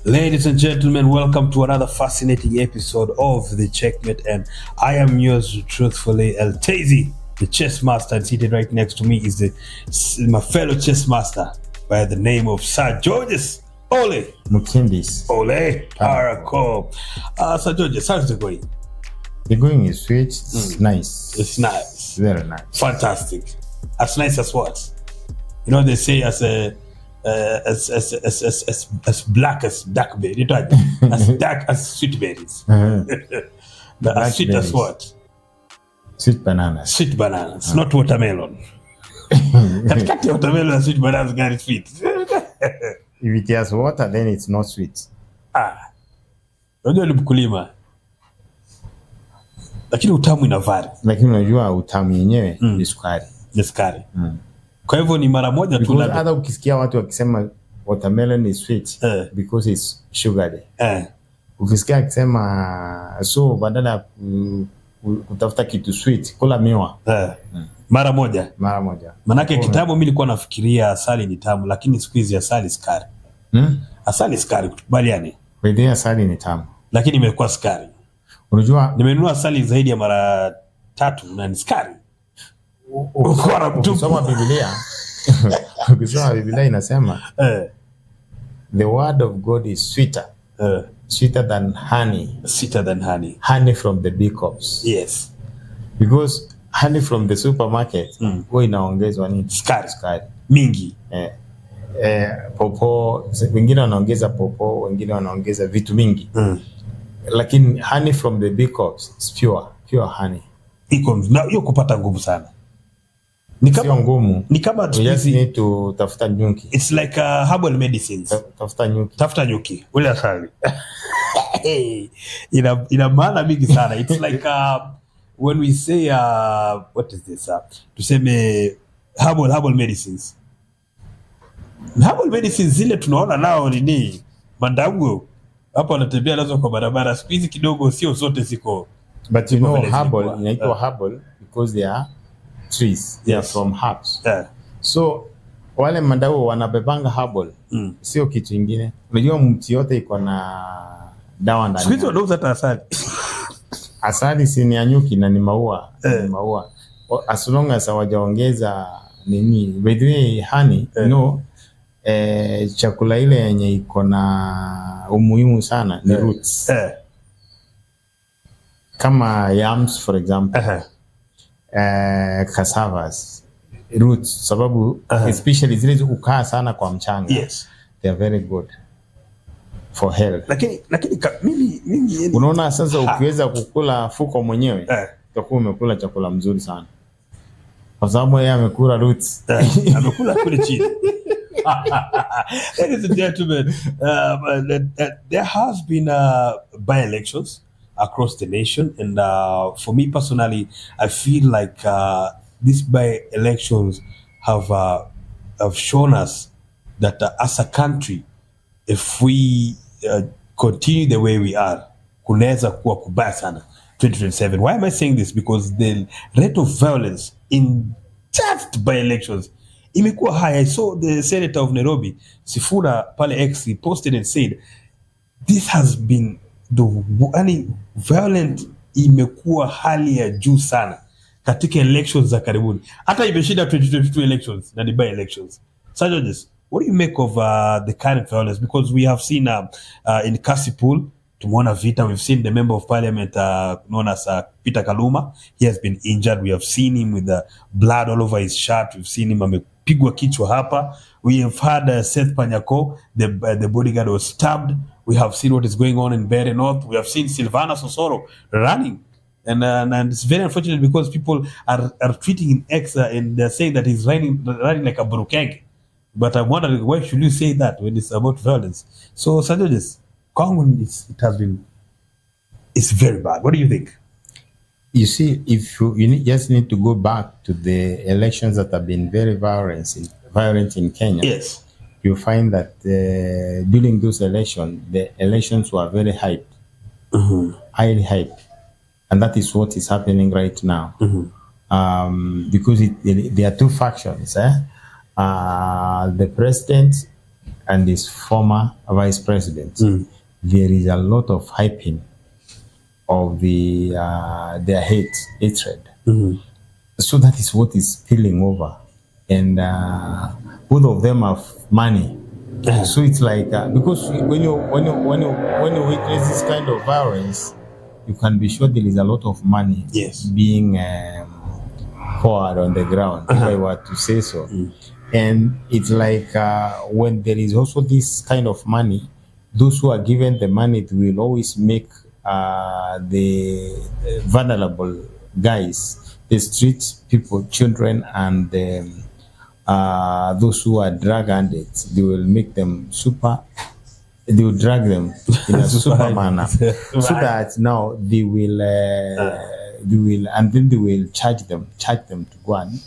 Ladies and gentlemen, welcome to another fascinating episode of the Checkmate, and I am yours truthfully, El Tazy, the chess master, and seated right next to me is my fellow chess master by the name of Sir Georges Ole Mukindis. Ole Parako. Sir Georges, how's it going? The going is sweet. It's nice. It's nice. Very nice. Fantastic. As nice as what? You know, they say as black as dark berry, as dark as sweet berries. As sweet as what? Sweet bananas. Sweet bananas, not watermelon. Katikati watermelon and sweet bananas are sweet. If it has water, then it's not sweet. Unajua ni mkulima. Lakini utamu inavari. Lakini unajua utamu yenyewe ni sukari. Ni sukari. Kwa hivyo ni mara moja tu labda. Hata ukisikia watu wakisema watermelon is sweet because it's sugary. Ukisikia akisema so badala kutafuta kitu sweet, kula miwa. Mara moja. Mara moja. Manake kitambo mimi nilikuwa nafikiria asali ni tamu, lakini siku hizi asali sukari. Asali sukari, tukubaliane. Wewe asali ni tamu. Lakini imekuwa sukari. Unajua nimenunua asali zaidi ya mara 3 na ni sukari. Ukisoma Biblia ukisoma Biblia inasema the word of God is sweeter. Sweeter than honey. Sweeter than honey. Honey from the bee crops. Yes. Because honey from the supermarket huwa inaongezwa ni sukari mingi. Popo, wengine wanaongeza popo, wengine wanaongeza vitu mingi. Lakini honey from the bee crops is pure honey. Na hiyo kupata ngumu sana. Ni kama ngumu. Ni kama you just need to tafuta nyuki. It's like herbal medicines. Tafuta nyuki. Ule asali. Ina maana mingi sana. It's like when we say what is this? Tuseme herbal medicines. Herbal medicines zile tunaona nao nini? Mandagu. Hapo anatembea nazo kwa barabara. Siku hizi kidogo sio zote ziko. But you know herbal, inaitwa herbal because they are trees. They are from herbs. So wale mandao wanabebanga herbal. Sio kitu kingine. Unajua mti yote iko na dawa ndani. Siku hizo ndio hata asali. Asali si ni nyuki na ni maua. Ni maua. As long as hawajaongeza nini. By the way, honey, no. Chakula ile yenye iko na umuhimu sana ni roots. Kama yams for example. Cassavas, roots, sababu especially zile ukaa sana kwa mchanga. Yes. They are very good for health. Lakini mimi unaona sasa ukiweza kukula fuko mwenyewe utakuwa umekula chakula mzuri sana. Kwa sababu yeye amekula roots. Amekula kule chini. Ladies and gentlemen, there has been by-elections across the nation, and for me personally, I feel like these by-elections have shown us that as a country, if we continue the way we are, kunaweza kuwa kubaya sana 2027. Why am I saying this? Because the rate of violence in just by-elections imekuwa high. I saw the senator of Nairobi, Sifuna pale X, he posted and said, this has been violent imekuwa hali ya juu sana katika elections za karibuni. Hata imeshinda 2022 elections na by elections. Sir Georges, what do you make of the current violence? Because we have seen in Kasipul, tumeona vita. We've seen the member of parliament known as Peter Kaluma. He has been injured. We have seen him with the blood all over his shirt. We've seen him amepigwa kichwa hapa. We have had Seth Panyako, the bodyguard was stabbed. We have seen what is going on in Bere North. We have seen Silvana Sosoro running. And it's very unfortunate because people are tweeting in X and they're saying that he's running like a brokeg. But I'm wondering, why should you say that when it's about violence? So, Sir Georges, it's very bad. What do you think? You see, if you just need to go back to the elections that have been very violent in Kenya. Yes. You find that during those elections, the elections were very hyped, highly hyped. And that is what is happening right now. Because there are two factions. The president and his former vice president, there is a lot of hyping of their hatred. So that is what is spilling over, and both of them have money. So it's like because when you witness this kind of violence, you can be sure there is a lot of money being poured on the ground, if I were to say so. And it's like when there is also this kind of money, those who are given the money will always make the vulnerable guys, the street people, children, and those who are drug addicts, they will make them they will drag them in a super manner, so that now they will, and then they will charge them to go and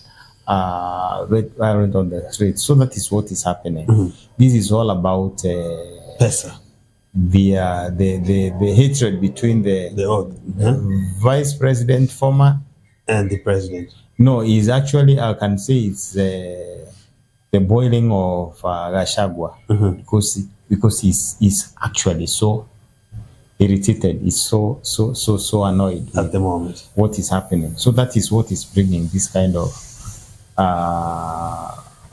violent on the street. So that is what is happening. This is all about Pesa. The hatred between the vice president, former, and the president. No, is actually, I can say it's the boiling of Gachagua, because he's actually so irritated. He's so annoyed at the moment what is happening. So that is what is bringing this kind of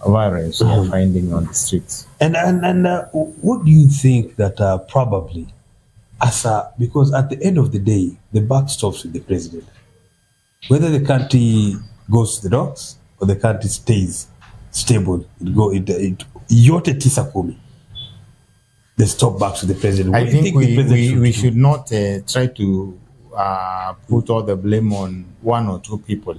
violence we are finding on the streets. And what do you think that probably because at the end of the day, the buck stops with the president. Whether the country goes to the dogs or the country stays stable, yote tisa kumi. The stop backs to the president. I think we should not try to put all the blame on one or two people.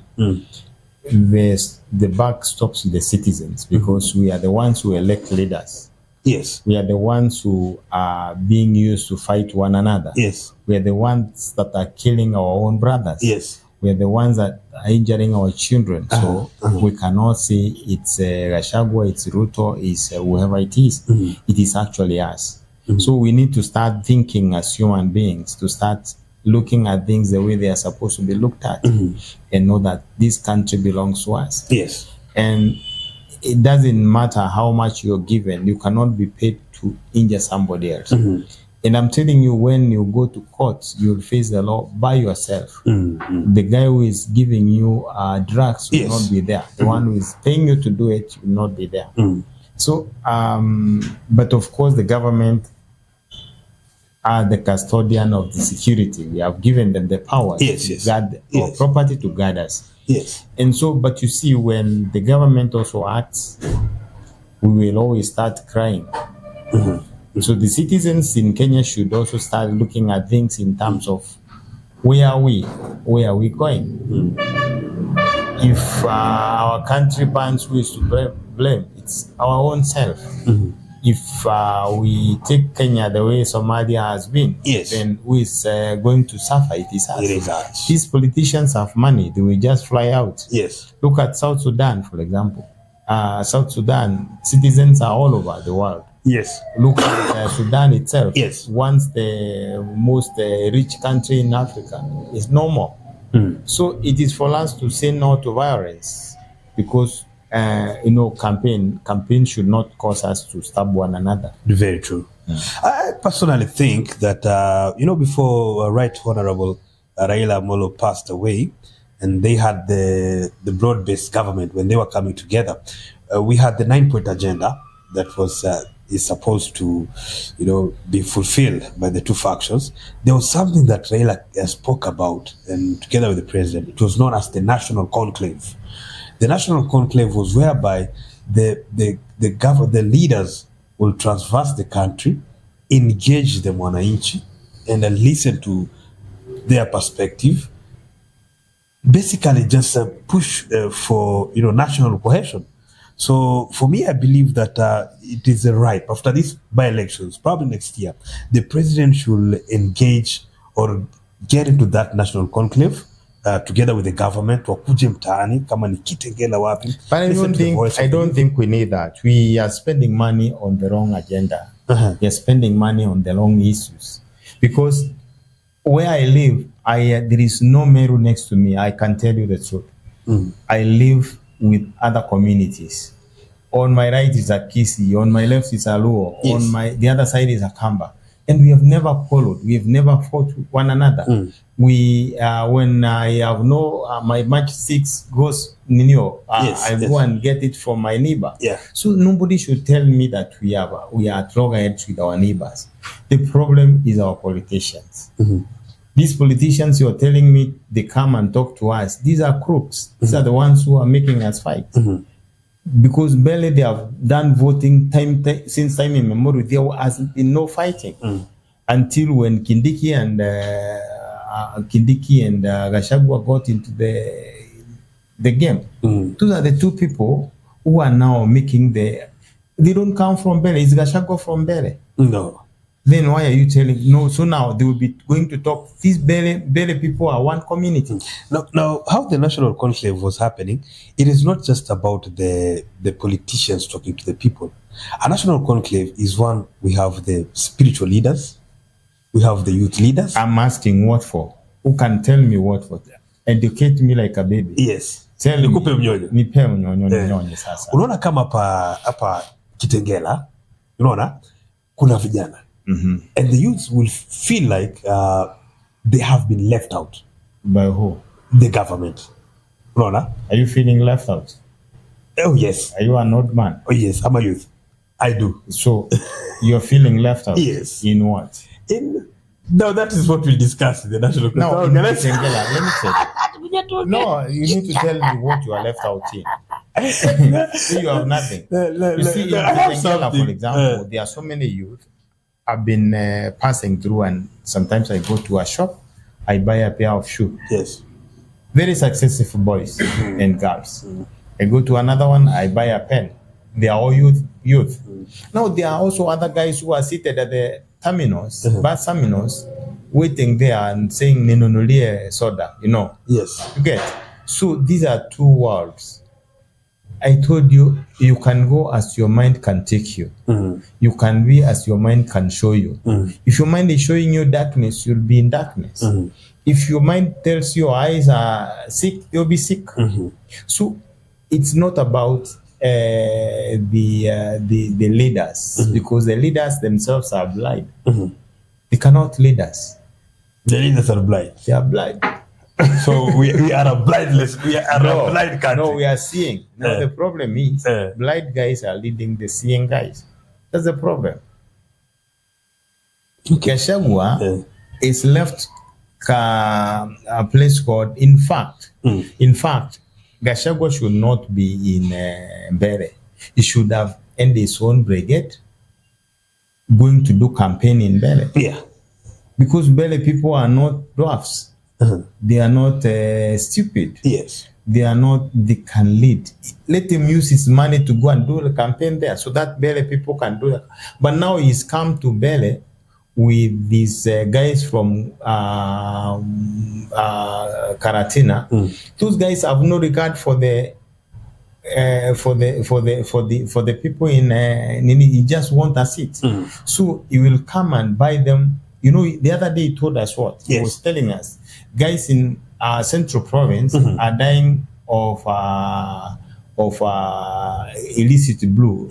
The buck stops with the citizens, because we are the ones who elect leaders. Yes. We are the ones who are being used to fight one another. Yes. We are the ones that are killing our own brothers. Yes. We are the ones that are injuring our children. So we cannot say it's Gachagua, it's Ruto, it's whoever it is. It is actually us. So we need to start thinking as human beings, to start looking at things the way they are supposed to be looked at, and know that this country belongs to us. Yes. And it doesn't matter how much you're given, you cannot be paid to injure somebody else. And I'm telling you, when you go to court, you'll face the law by yourself. The guy who is giving you drugs will not be there. The one who is paying you to do it will not be there. So, but of course, the government are the custodian of the security. We have given them the power to guard our property, to guard us. Yes. And so, but you see, when the government also acts, we will always start crying. So the citizens in Kenya should also start looking at things in terms of where are we going? If our country bans, who is to blame? It's our own self. If we take Kenya the way Somalia has been, then who is going to suffer? It is us. It is us. These politicians have money. They will just fly out. Yes. Look at South Sudan, for example. South Sudan, citizens are all over the world. Yes. Look at Sudan itself. Yes. Once the most rich country in Africa is no more. So it is for us to say no to violence, because campaign should not cause us to stab one another. Very true. I personally think that before Right Honorable Raila Amolo passed away, and they had the broad-based government, when they were coming together, we had the 9-point agenda that was is supposed to be fulfilled by the two factions. There was something that Raila spoke about, and together with the president, it was known as the National Conclave. The National Conclave was whereby the leaders will traverse the country, engage the mwananchi, and listen to their perspective. Basically, just push for national cohesion. So for me, I believe that it is right after these by-elections, probably next year, the president should engage or get into that national conclave together with the government. Wakuje mtaani kama ni Kitengela wapi. But I don't think we need that. We are spending money on the wrong agenda. We are spending money on the wrong issues. Because where I live, there is no Meru next to me. I can tell you the truth. I live with other communities. On my right is a Kisi, on my left is a Luo, Yes. on the other side is a Kamba. And we have never quarreled. We have never fought one another. We when I have my match 6 goes Nino, I go and get it from my neighbor. Yeah. So nobody should tell me that we are at loggerheads with our neighbors. The problem is our politicians. These politicians you're telling me they come and talk to us. These are crooks. These are the ones who are making us fight. Because barely they have done voting since time immemorial. There has been no fighting until when Kindiki and Gachagua got into the game. Those are the two people who are now making they don't come from Bele. Is Gachagua from Bele? No. Then why are you telling no? So now they will be going to talk. These Bele people are one community. Now, how the national conclave was happening, it is not just about the politicians talking to the people. A national conclave is one. We have the spiritual leaders, we have the youth leaders. I'm asking what for? Who can tell me what for? Educate me like a baby. Yes. Tell me. Nikupe mnyonyo. Nipe mnyonyo sasa. Unaona kama hapa Kitengela, unaona kuna vijana. And the youths will feel like they have been left out. By who? The government. Unaona? Are you feeling left out? Oh yes. Are you an old man? Oh yes, I'm a youth. I do. So you're feeling left out? Yes. In what? No, that is what we'll discuss in the national. No, okay, let me tell you. No, you need to tell me what you are left out in. So you have nothing. You see, in Kitengela, for example, there are so many youth. I've been passing through, and sometimes I go to a shop, I buy a pair of shoes. Yes. Very successful boys and girls. I go to another one, I buy a pen. They are all youth. Now there are also other guys who are seated at the terminals, bus terminals, waiting there and saying "Ninonulie soda," Yes. You get. So these are two worlds. I told you, you can go as your mind can take you. You can be as your mind can show you. If your mind is showing you darkness, you'll be in darkness. If your mind tells your eyes are sick, you'll be sick. So it's not about the leaders, because the leaders themselves are blind. They cannot lead us. The leaders are blind. They are blind. So we are a blindless. We are a blind country. No, we are seeing. Now the problem is blind guys are leading the seeing guys. That's the problem. Gachagua is left a place called. In fact, Gachagua should not be in Bere. He should have ended his own brigade going to do campaign in Bere. Yeah. Because Bere people are not dwarfs. They are not stupid. Yes. They can lead. Let him use his money to go and do the campaign there so that Bele people can do that. But now he's come to Bele with these guys from Karatina. Those guys have no regard for the people in Nini. He just want a seat. So he will come and buy them. The other day he told us what? He was telling us guys in Central Province are dying of illicit brew,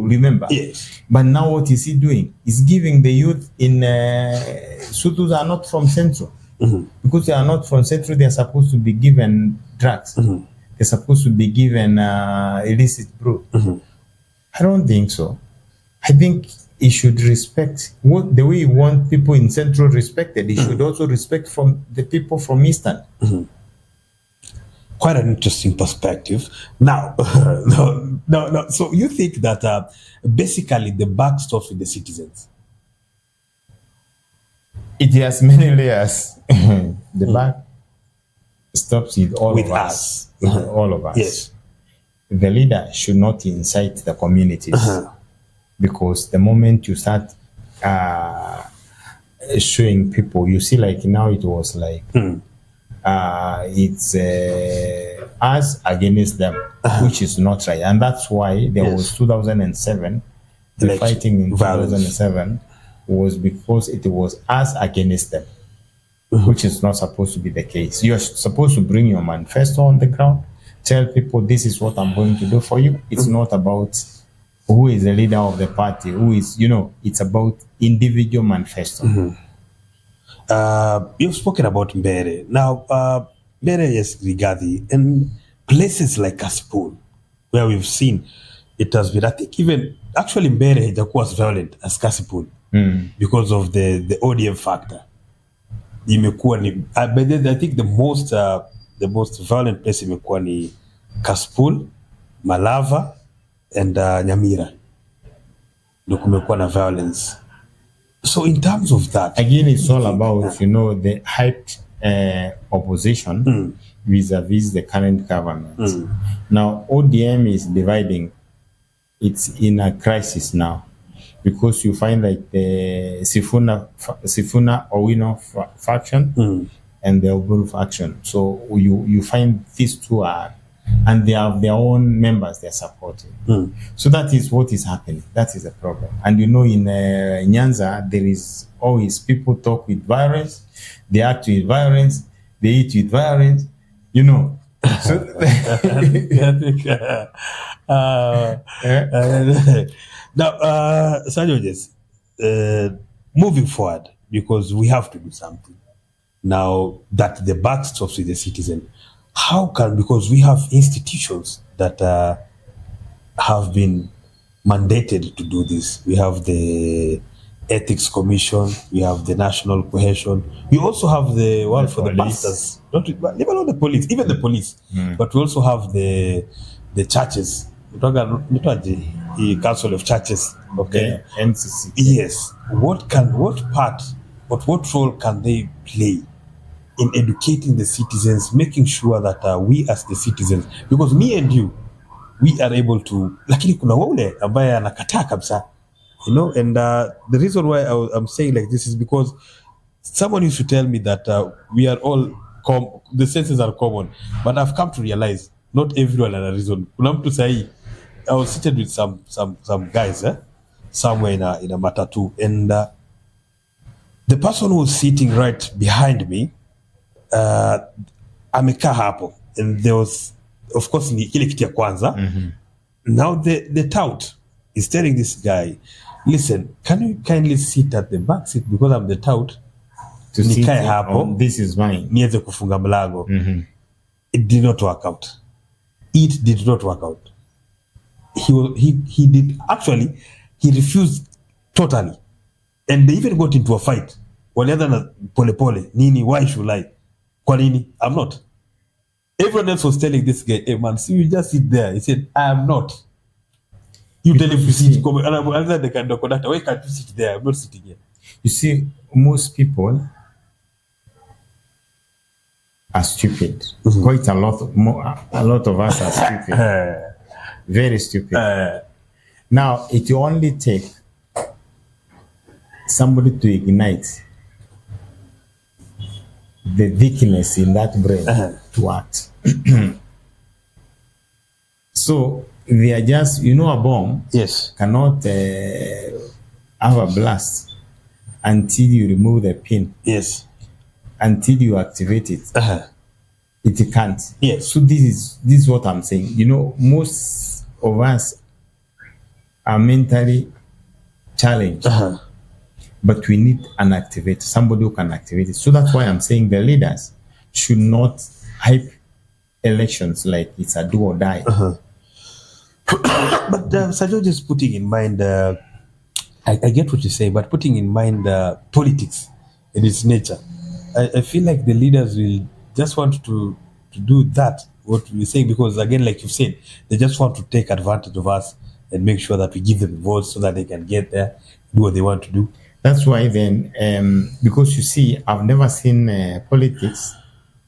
remember? Yes. But now what is he doing? He's giving the youth in Sutus are not from Central. Because they are not from Central, they are supposed to be given drugs. They're supposed to be given illicit brew. I don't think so. I think he should respect the way he wants people in Central respected. He should also respect from the people from Eastern. Quite an interesting perspective. Now, no. So you think that basically the buck stops with the citizens? It has many layers. The buck stops with all of us. With all of us. Yes. The leader should not incite the communities. Because the moment you start showing people, you see, like now it was like it's us against them, which is not right. And that's why there was 2007, the fighting in 2007 was because it was us against them, which is not supposed to be the case. You're supposed to bring your manifesto on the ground, tell people this is what I'm going to do for you. It's not about who is the leader of the party, who is, it's about individual manifesto. You've spoken about Mbere. Now, Mbere is Rigathi, and places like Kasipul, where we've seen it has been, I think even, actually Mbere hajakuwa as violent as Kasipul because of the ODM factor. Imekuwa ni, but then I think the most violent place imekuwa ni Kasipul, Malava, and Nyamira. Ndio kumekuwa na violence. So in terms of that, again, it's all about the hyped opposition vis-a-vis the current government. Now ODM is dividing; it's in a crisis now because you find like the Sifuna Owino faction and the Oburu faction. So you find these two are. And they have their own members they're supporting. So that is what is happening. That is the problem. And in Nyanza, there is always people talk with violence, they act with violence, they eat with violence, So now, Sanjojes, moving forward, because we have to do something. Now that the buck stops with the citizen, because we have institutions that have been mandated to do this. We have the Ethics Commission, we have the National Cohesion, we also have the one for the pastors, even the police, but we also have the churches, the Council of Churches, okay, NCC. Yes, what role can they play in educating the citizens, making sure that we as the citizens, because me and you, we are able to, lakini kuna wale ambaye anakataa kabisa, and the reason why I'm saying like this is because someone used to tell me that we are all, the senses are common, but I've come to realize not everyone has a reason. Kuna mtu sahi, I was seated with some guys somewhere in a matatu, and the person who was sitting right behind me, amekaa hapo, and there was, of course, ni kile kiti ya kwanza. Now the tout is telling this guy, listen, can you kindly sit at the back seat because I'm the tout, to nikae hapo, this is mine, niweze kufunga mlango. It did not work out. It did not work out. He did, actually he refused totally, and they even got into a fight. Walianza na pole nini, why should I? Kwa nini? I'm not. Everyone else was telling this guy, hey man, see, you just sit there. He said, I am not. You tell him to sit. And I'm the kind of conductor, why can't you sit there? I'm not sitting here. You see, most people are stupid. Quite a lot of us are stupid. Very stupid. Now, it will only take somebody to ignite the weakness in that brain to act. So they are just, a bomb cannot have a blast until you remove the pin. Yes. Until you activate it. It can't. Yes. So this is what I'm saying. Most of us are mentally challenged. But we need an activator, somebody who can activate it. So that's why I'm saying the leaders should not hype elections like it's a do or die. But Sajo just putting in mind, I get what you say, but putting in mind politics and its nature, I feel like the leaders will just want to do that, what we're saying, because again, like you've said, they just want to take advantage of us and make sure that we give them votes so that they can get there, do what they want to do. That's why then, because you see, I've never seen politics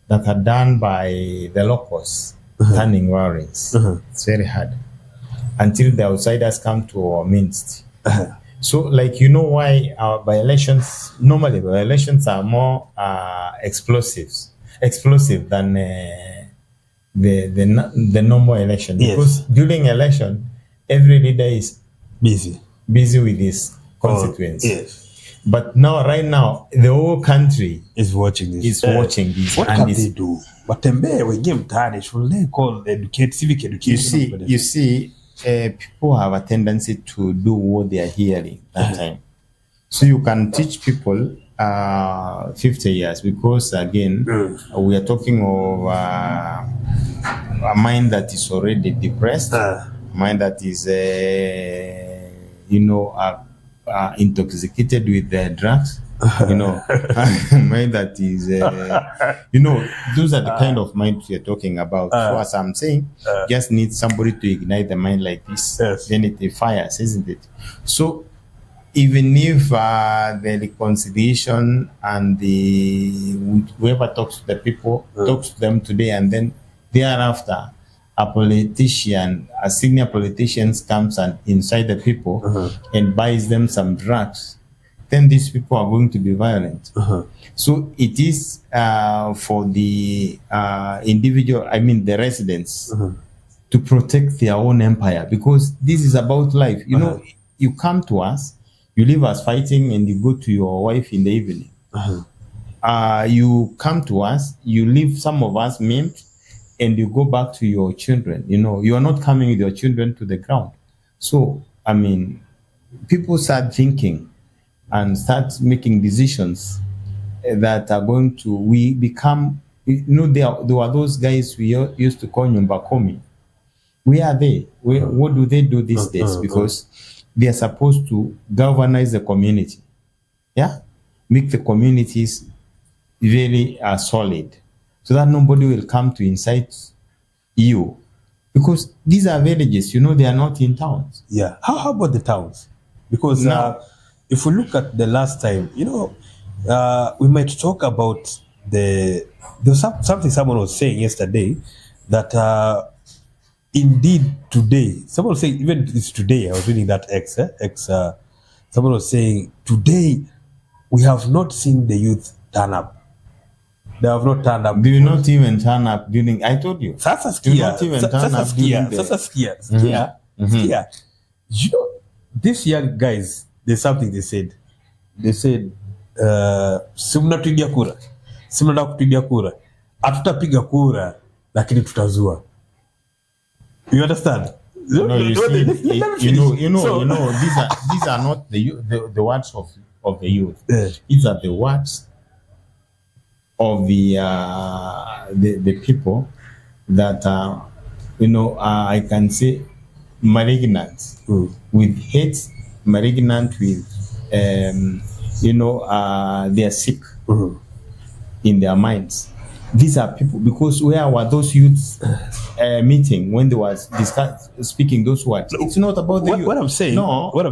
that are done by the locals turning warrants. It's very hard until the outsiders come to our midst. So, like, why our by-elections, normally by-elections are more explosive than the normal election. Because during election, every leader is busy with his constituents. But now, right now, the whole country is watching this. Is watching this. What can they do? Watembee wengie mtaani, should they call educate civic education? You see, people have a tendency to do what they are hearing that time. So you can teach people 50 years because again, we are talking of a mind that is already depressed, mind that is, intoxicated with drugs, mind that is, those are the kind of minds we are talking about. So as I'm saying, just need somebody to ignite the mind like this, then it fires, isn't it? So even if the reconciliation and whoever talks to the people talks to them today, and then thereafter a senior politician comes and inside the people and buys them some drugs, then these people are going to be violent. So it is for the individual, the residents, to protect their own empire, because this is about life. You come to us, you leave us fighting, and you go to your wife in the evening. You come to us, you leave some of us maimed, and you go back to your children. You are not coming with your children to the ground. So, people start thinking and start making decisions that are going to, we become, there were those guys we used to call Nyumbakomi. Where are they? What do they do these days? Because they are supposed to galvanize the community. Yeah? Make the communities very solid, so that nobody will come to incite you. Because these are villages, they are not in towns. Yeah. How about the towns? Because if we look at the last time, we might talk about there's something someone was saying yesterday that indeed today, someone was saying, even it's today, I was reading that someone was saying, today we have not seen the youth turn up. They have not turned up. Do you not even turn up during, I told you. Sasa do not even turn up during skia. These young guys, there's something they said. They said, si mnatupigia kura. Si mnataka kupigia kura. Hatutapiga kura, lakini tutazua. You understand? No, you see, these are not the words of the youth. These are the words of the people that I can say malignant with hate, malignant with they are sick in their minds. These are people, because where were those youths meeting when they was speaking those words? It's not about the youth. What I'm saying. What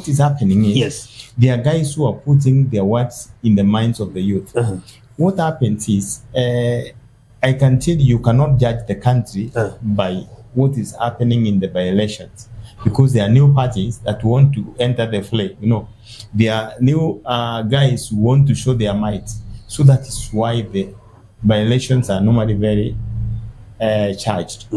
is happening is there are guys who are putting their words in the minds of the youth. What happens is, I can tell you cannot judge the country by what is happening in the by-elections, because there are new parties that want to enter the fray. There are new guys who want to show their might. So that is why the by-elections are normally very charged.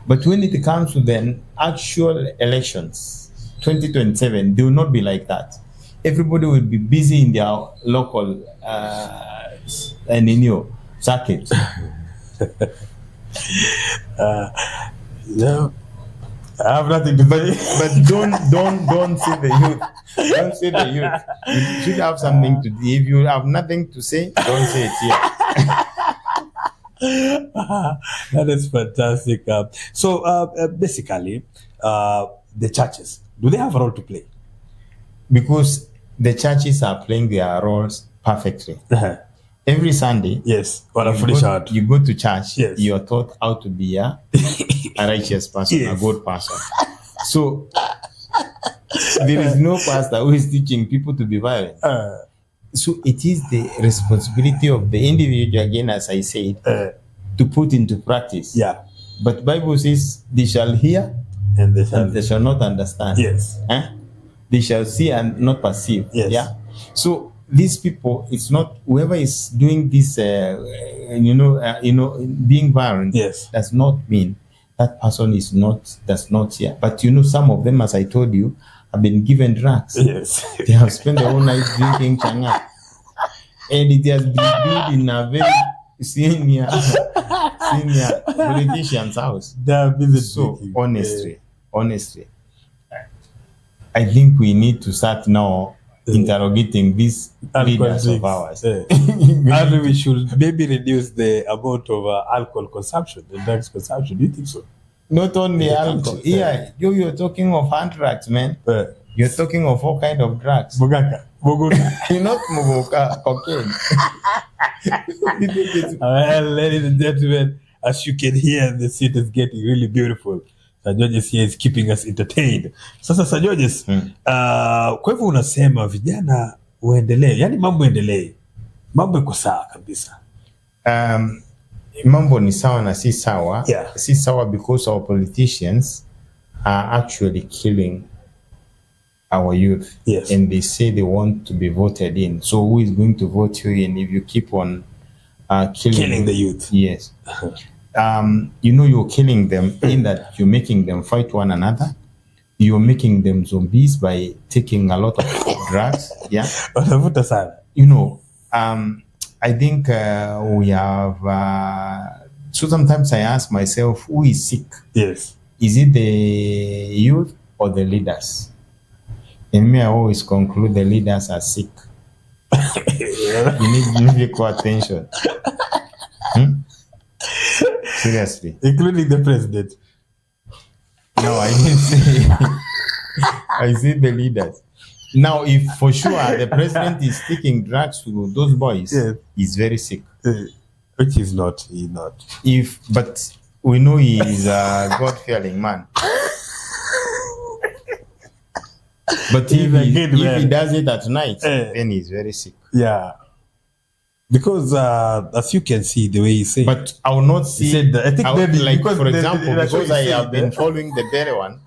But when it comes to the actual elections, 2027, they will not be like that. Everybody will be busy in their local circuit. I have nothing to say. But don't say the youth. Don't say the youth. You should have something to do. If you have nothing to say, don't say it here. That is fantastic. So basically, the churches, do they have a role to play? Because the churches are playing their roles perfectly. Every Sunday, you go to church, you're taught how to be a righteous person, a good person. So there is no pastor who is teaching people to be violent. So it is the responsibility of the individual, again, as I said, to put into practice. Yeah. But Bible says they shall hear and they shall not understand. Yes. They shall see and not perceive. Yes. Yeah. So these people, it's not whoever is doing this, being violent. Yes. Does not mean that person does not hear. But some of them, as I told you, have been given drugs. Yes. They have spent the whole night drinking changa. And it has been built in a very senior politician's house. So honestly, I think we need to start now interrogating these leaders of ours. And we should maybe reduce the amount of alcohol consumption, the drugs consumption. Do you think so? Not only alcohol. Yeah, you're talking of anthrax, man. You're talking of all kind of drugs. Mugaka. You're not muguka, cocaine. Well, ladies and gentlemen, as you can hear, the seat is getting really beautiful. Sir Georges here is keeping us entertained. Sasa Sir Georges, kwa hivyo unasema vijana waendelee, yani mambo endelee. Mambo yako sawa kabisa. Mambo ni sawa na si sawa. Yeah. Si sawa because our politicians are actually killing our youth. Yes. And they say they want to be voted in. So who is going to vote you in if you keep on killing the youth? Yes. You're killing them in that you're making them fight one another. You're making them zombies by taking a lot of drugs. Yeah. I think we have. So sometimes I ask myself, who is sick? Yes. Is it the youth or the leaders? And me, I always conclude the leaders are sick. You need medical attention. Seriously. Including the president. No, I didn't say. I said the leaders. Now, if for sure the president is taking drugs to those boys, yes, he's very sick. Which is not. He's not. But we know he is a God-fearing man. But if he does it at night, then he's very sick. Yeah. Because as you can see, the way he said. But I will not see. I think maybe like for example, because I have been following the better one,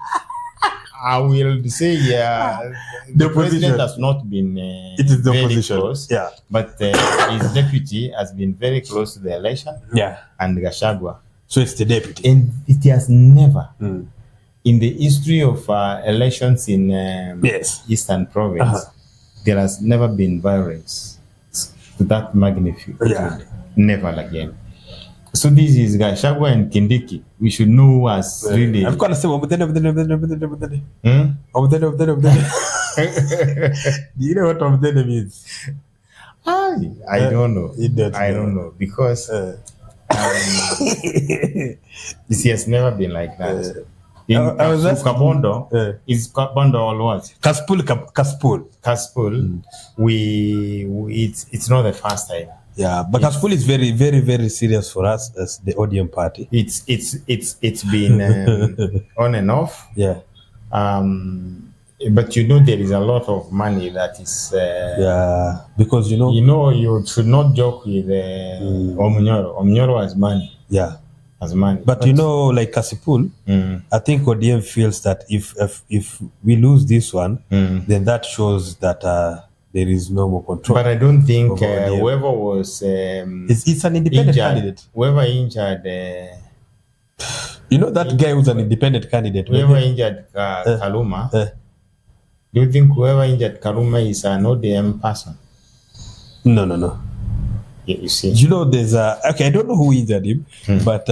I will say the president has not been. It is the very opposition. Close, yeah. But his deputy has been very close to the election. Yeah. And Gachagua. So it's the deputy. And it has never. In the history of elections in yes, Eastern Province, there has never been violence to that magnitude. Yeah. Never again. So this is Gachagua and Kindiki. We should know as really. I've got to say, do you know what Omdene means? I don't know. I don't know because this has never been like that. In Kabondo, is Kabondo or what? Kaspul. It's not the first time. Yeah, but Kaspul is very, very, very serious for us as the ODM party. It's been on and off. Yeah. But there is a lot of money that is. Yeah, because you should not joke with Omnyoro. Omnyoro has money. Yeah. Money. But like Kasipul, I think ODM feels that if we lose this one, then that shows that there is no more control. But I don't think whoever was it's an independent candidate. Whoever injured, that guy who's an independent candidate. Whoever injured Kaluma. Do you think whoever injured Kaluma is an ODM person? No. Yeah, you see. There's I don't know who injured him, but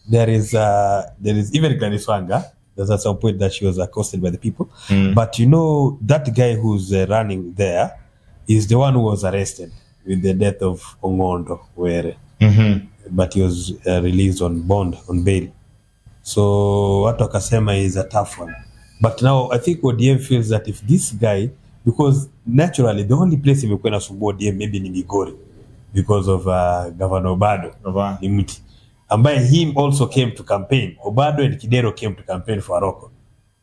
there is even Gladys Wanga. There's at some point that she was accosted by the people. But that guy who's running there is the one who was arrested with the death of Ongondo, but he was released on bond, on bail. So what Wakasema is a tough one. But now I think ODM feels that if this guy, because naturally the only place he can support ODM maybe in Migori, because of Governor Obado Nimuti, and by him also came to campaign. Obado and Kidero came to campaign for Aroko.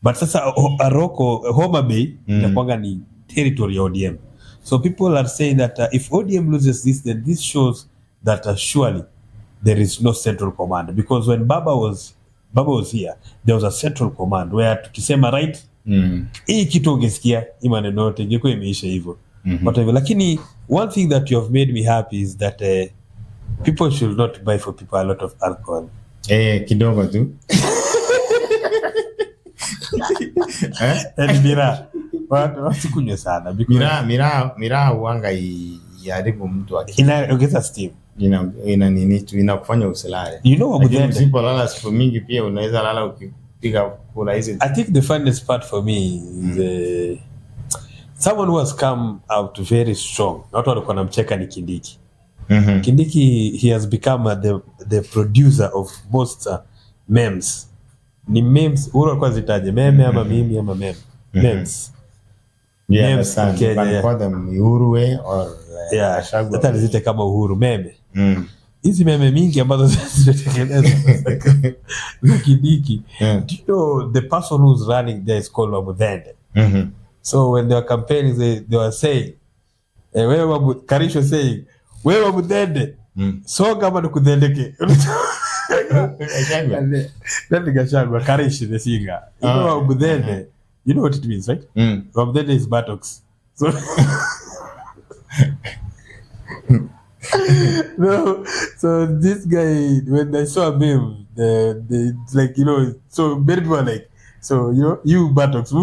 But sasa Aroko, Homa Bay, inakuanga ni territory ODM. So people are saying that if ODM loses this, then this shows that surely there is no central command. Because when Baba was here, there was a central command where tukisema right, hii kitu ungesikia, hii maneno yote ingekuwa imeisha hivyo. Whatever. Lakini one thing that you have made me happy is that people should not buy for people a lot of alcohol. Kidogo tu. And wasikunywe sana because miraa huanga iharibu mtu akili. Inaongeza steam. Ina nini tu inakufanya usilale. You know what then? Usipolala siku mingi pia unaweza lala ukipiga kula hizi. I think the funniest part for me is someone who has come out very strong. Watu walikuwa namcheka ni Kindiki. Kindiki, he has become the producer of most memes. Ni memes, alikuwa zitaje meme ama mimi ama meme. Memes. Yeah, memes okay, but call them Uhuru or Ashagwa. Hata nizite kama Uhuru meme. Hizi meme mingi ambazo zinatengenezwa za Kindiki. Do you know the person who's running there is called Wabudende? So when they were campaigning, they were saying, Karisho saying, wewe Wabudende, so kama nikudhendeke. Then Gashagwa, Karish the singer. You know Wabudende, you know what it means, right? Wabudende is buttocks. So no, so this guy, when I saw him, it's like, you know, so many people are like, so, you know, you buttocks.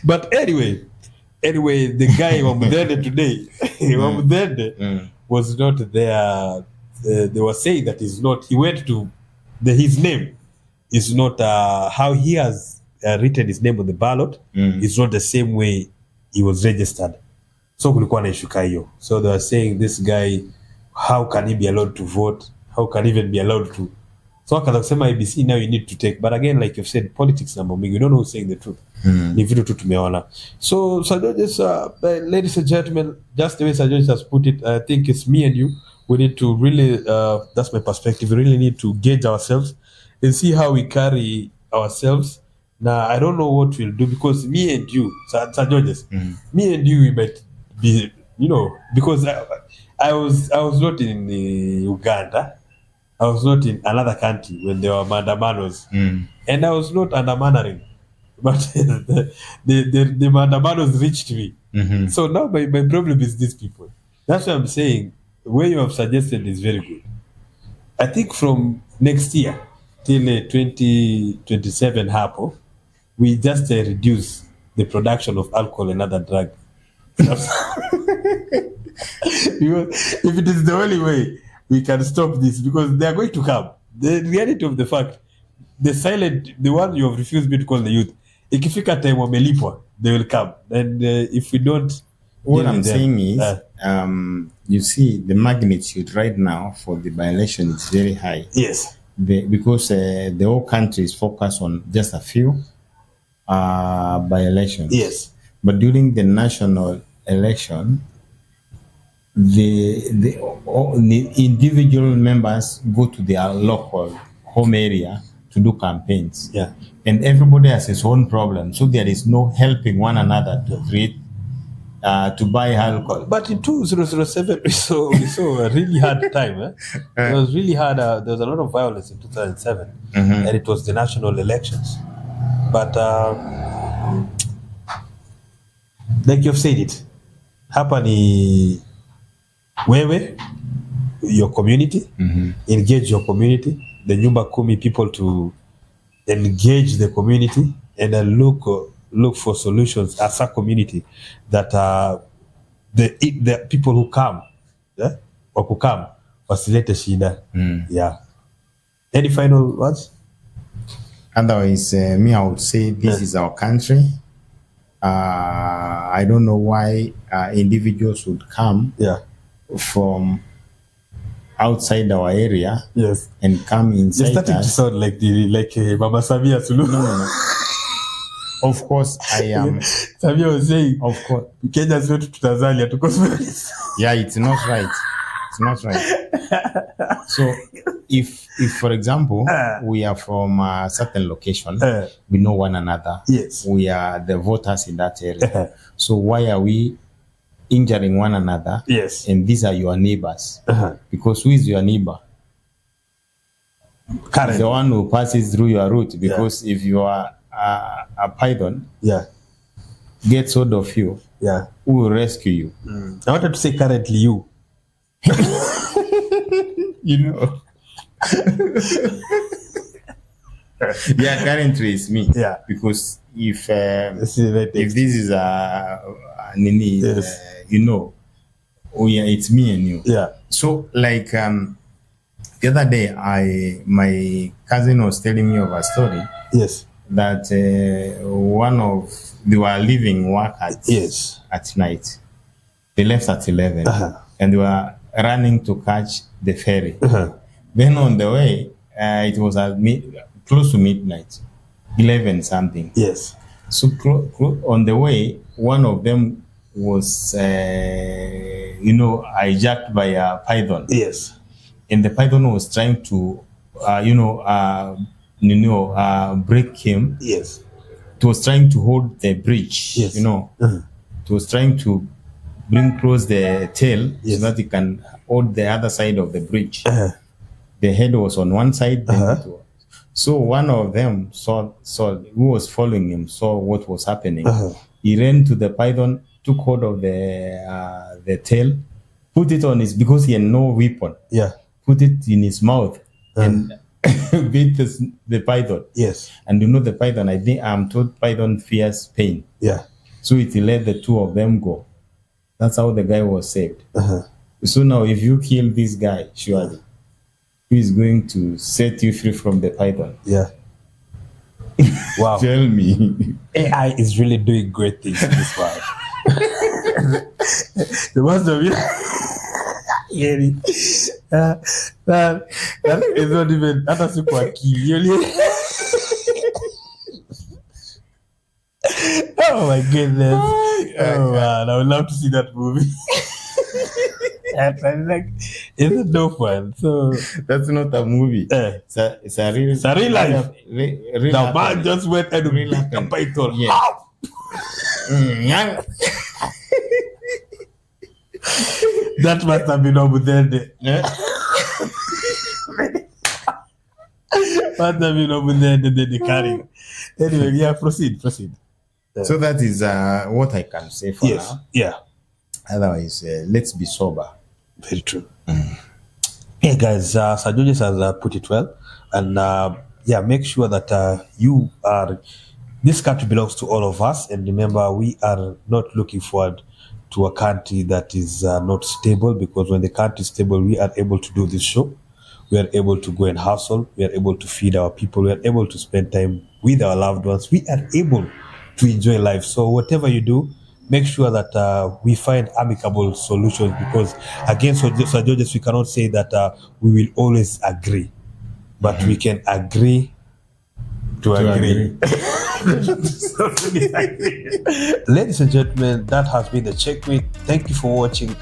But anyway, the guy Wamudende today, Wamudende was not there. They were saying that he's not, he went to, his name is not, how he has written his name on the ballot, it's not the same way he was registered. So kulikuwa na ishuka hiyo. So they were saying this guy, how can he be allowed to vote? How can he even be allowed to? So akaanza kusema ABC now you need to take. But again, like you've said, politics na mambo mingi. You don't know who's saying the truth. Ni vitu tu tumeona. So just, ladies and gentlemen, just the way Sir George has put it, I think it's me and you. We need to really, that's my perspective, we really need to gauge ourselves and see how we carry ourselves. Now, I don't know what we'll do because me and you, Sir George, me and you, we might be, you know, because I was not in Uganda. I was not in another country when there were mandamanos, and I was not undermannering, but the mandamanos reached me. So now my problem is these people. That's why I'm saying where you have suggested is very good. I think from next year till 2027 hapo, we just reduce the production of alcohol and other drugs. Because if it is the only way we can stop this, because they are going to come. The reality of the fact, the one you have refused me to call the youth, ikifika time wamelipwa, they will come. And if we don't, what I'm saying is, you see the magnitude right now for the by-election is very high. Yes. Because the whole country is focused on just a few by-elections. Yes. But during the national election, the individual members go to their local home area to do campaigns. Yeah. And everybody has his own problem. So there is no helping one another to create, to buy alcohol. But in 2007, we saw a really hard time. It was really hard. There was a lot of violence in 2007. And it was the national elections. But like you've said it, hapa ni wewe, your community, engage your community, the nyumba kumi people to engage the community and look for solutions as a community that the people who come, wakukam, wasilete shida. Yeah. Any final words? Otherwise, me, I would say this is our country. I don't know why individuals would come from outside our area and come inside. You're starting to sound like Mama Samia Suluhu. No. Of course, I am. Samia was saying, of course, Kenya's went to Tanzania to cosmetics. Yeah, it's not right. It's not right. So, if for example, we are from a certain location, we know one another. Yes. We are the voters in that area. So why are we injuring one another? Yes. And these are your neighbors. Because who is your neighbor? Karen. The one who passes through your route. Because if you are a python, gets hold of you, who will rescue you? I wanted to say currently you. You know. Yeah, currently it's me. Yeah. Because if This is very if tasty. this is Nini, Yes. you know, oh yeah, it's me and you. Yeah. So like the other day, my cousin was telling me of a story Yes. that they were leaving work at night. They left at 11, and they were running to catch the ferry. Then on the way, it was at close to midnight, 11 something. Yes. So on the way, one of them was, hijacked by a python. Yes. And the python was trying to, break him. Yes. It was trying to hold the bridge. Yes. It was trying to bring close the tail so that it can hold the other side of the bridge. The head was on one side. So one of them saw who was following him, saw what was happening. He ran to the python, took hold of the tail, put it on because he had no weapon. Yeah. Put it in his mouth and beat the python. Yes. And the python, I'm told python fears pain. Yeah. So it let the two of them go. That's how the guy was saved. So now if you kill this guy, surely, who is going to set you free from the python? Yeah. Wow. Tell me. AI is really doing great things in this world. The most of you. That is not even hata si kwa akili. Oh my goodness. Oh man, I would love to see that movie. It's a dope one. So that's not a movie. It's a real life. Real the man just went and beat a python. Yeah. That must have been over there. Must have been over there. The carrying. Anyway, yeah, proceed. So that is what I can say for now. Yeah. Otherwise, let's be sober. Very true. Yeah, guys, Sir Georges has put it well. And make sure that you are, this country belongs to all of us. And remember, we are not looking forward to a country that is not stable, because when the country is stable, we are able to do this show. We are able to go and hustle. We are able to feed our people. We are able to spend time with our loved ones. We are able to enjoy life. So whatever you do, make sure that we find amicable solutions, because against Sir Georges, we cannot say that we will always agree, but we can agree to agree. Ladies and gentlemen, that has been the Checkmate. Thank you for watching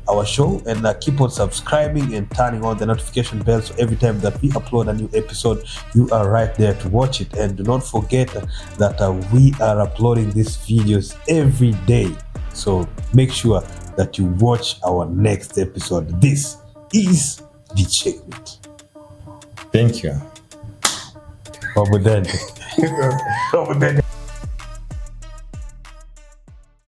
our show, and keep on subscribing and turning on the notification bell, so every time that we upload a new episode, you are right there to watch it. And do not forget that we are uploading these videos every day, so make sure that you watch our next episode. This is the Checkmate. Thank you. Over then.